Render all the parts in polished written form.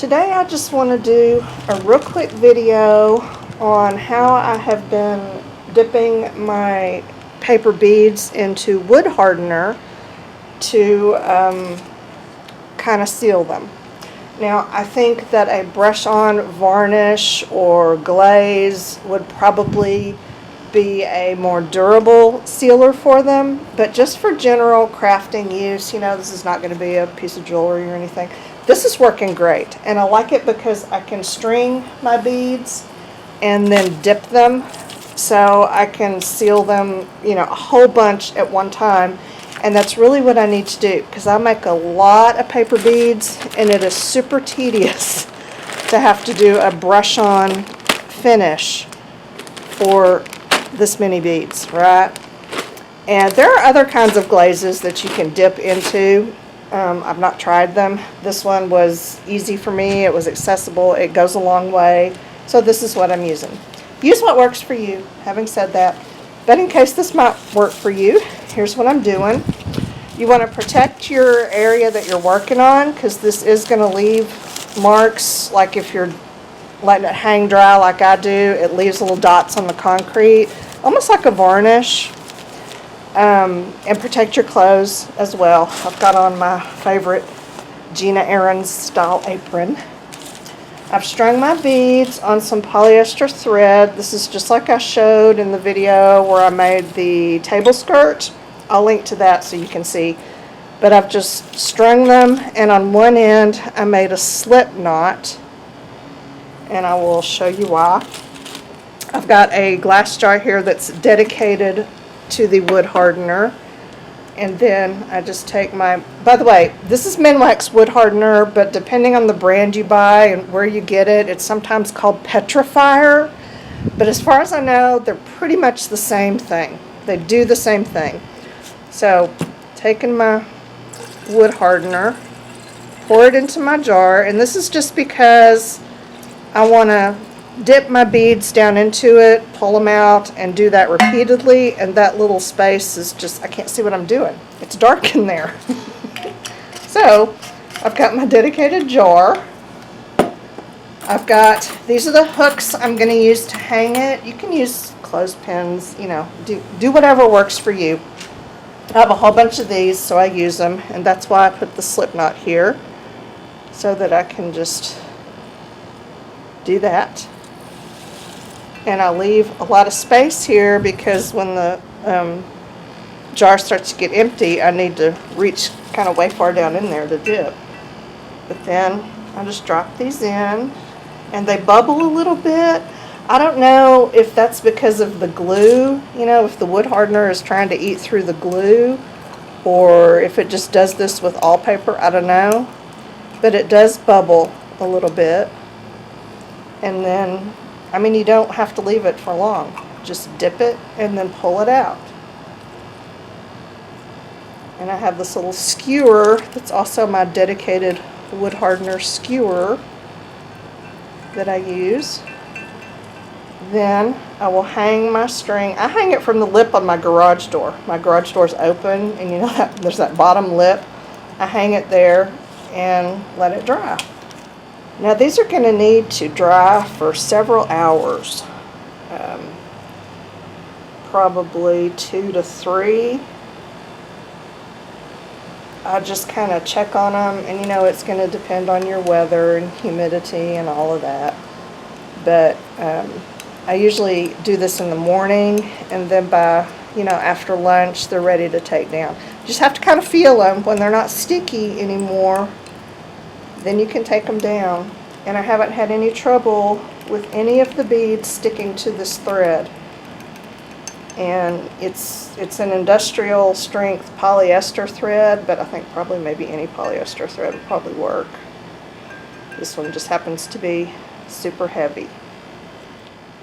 Today I just want to do a real quick video on how I have been dipping my paper beads into wood hardener to kind of seal them. Now I think that a brush-on varnish or glaze would probably be a more durable sealer for them, but just for general crafting use, you know, this is not going to be a piece of jewelry or anything. This is working great, and I like it because I can string my beads and then dip them, so I can seal them, you know, a whole bunch at one time. And that's really what I need to do, because I make a lot of paper beads and it is super tedious to have to do a brush-on finish for this many beads, right? And there are other kinds of glazes that you can dip into. I've not tried them. This one was easy for me. It was accessible. It goes a long way. So this is what I'm using. Use what works for you. Having said that, but in case this might work for you, here's what I'm doing. You want to protect your area that you're working on, because this is going to leave marks. Like if you're letting it hang dry like I do, it leaves little dots on the concrete, almost like a varnish. And protect your clothes as well. I've got on my favorite Gina Aaron's style apron. I've strung my beads on some polyester thread. This is just like I showed in the video where I made the table skirt. I'll link to that so you can see. But I've just strung them, and on one end I made a slip knot, and I will show you why. I've got a glass jar here that's dedicated to the wood hardener, and then I just take my, by the way, this is Minwax Wood Hardener, but depending on the brand you buy and where you get it, it's sometimes called petrifier, but as far as I know, they're pretty much the same thing. They do the same thing. So taking my wood hardener, pour it into my jar, and this is just because I want to dip my beads down into it, pull them out, and do that repeatedly, and that little space is just, I can't see what I'm doing. It's dark in there. So I've got my dedicated jar. I've got, these are the hooks I'm going to use to hang it. You can use clothespins, you know, do whatever works for you. I have a whole bunch of these, so I use them, and that's why I put the slip knot here, so that I can just do that. And I leave a lot of space here because when the jar starts to get empty, I need to reach kind of way far down in there to dip. But then I just drop these in, and they bubble a little bit. I don't know if that's because of the glue, you know, if the wood hardener is trying to eat through the glue, or if it just does this with all paper, I don't know. But it does bubble a little bit. And then, I mean, you don't have to leave it for long. Just dip it and then pull it out. And I have this little skewer that's also my dedicated wood hardener skewer that I use. Then I will hang my string. I hang it from the lip on my garage door. My garage door is open, and you know that there's that bottom lip. I hang it there and let it dry. Now these are going to need to dry for several hours, probably 2 to 3. I just kind of check on them, and you know, it's going to depend on your weather and humidity and all of that. But I usually do this in the morning, and then by, you know, after lunch they're ready to take down. You just have to kind of feel them. When they're not sticky anymore, then you can take them down. And I haven't had any trouble with any of the beads sticking to this thread. And it's an industrial strength polyester thread, but I think probably maybe any polyester thread would probably work. This one just happens to be super heavy.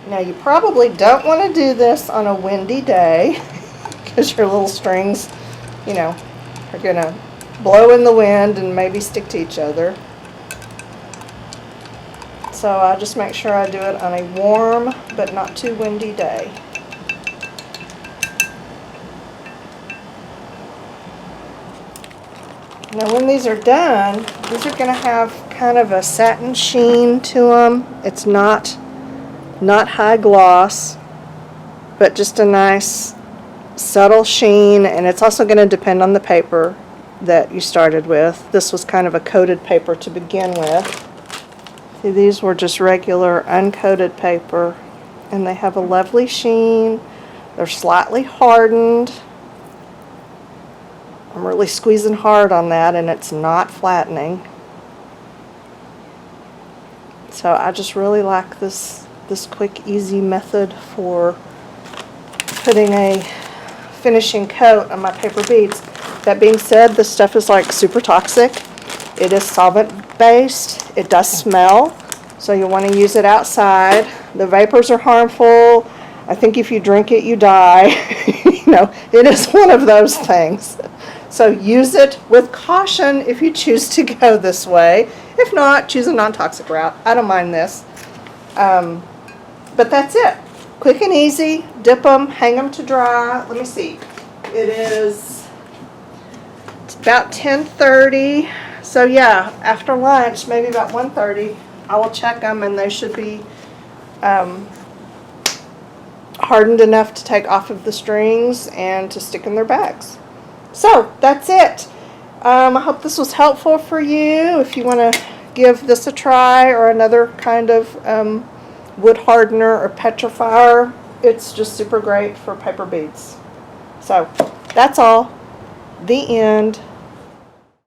Now you probably don't want to do this on a windy day because your little strings, you know, are going to blow in the wind and maybe stick to each other. So I just make sure I do it on a warm but not too windy day. Now when these are done, these are going to have kind of a satin sheen to them. It's not high gloss, but just a nice subtle sheen, and it's also going to depend on the paper that you started with. This was kind of a coated paper to begin with. See, these were just regular uncoated paper, and they have a lovely sheen. They're slightly hardened. I'm really squeezing hard on that, and it's not flattening. So I just really like this quick, easy method for putting a finishing coat on my paper beads. That being said, this stuff is like super toxic. It is solvent based. It does smell, so you'll want to use it outside. The vapors are harmful. I think if you drink it, you die. You know, it is one of those things. So use it with caution if you choose to go this way. If not, choose a non-toxic route. I don't mind this. But that's it. Quick and easy. Dip them, hang them to dry. Let me see. It's about 10:30. So yeah, after lunch, maybe about 1:30, I will check them, and they should be hardened enough to take off of the strings and to stick in their bags. So that's it. I hope this was helpful for you. If you want to give this a try, or another kind of wood hardener or petrifier, it's just super great for paper beads. So that's all. The end.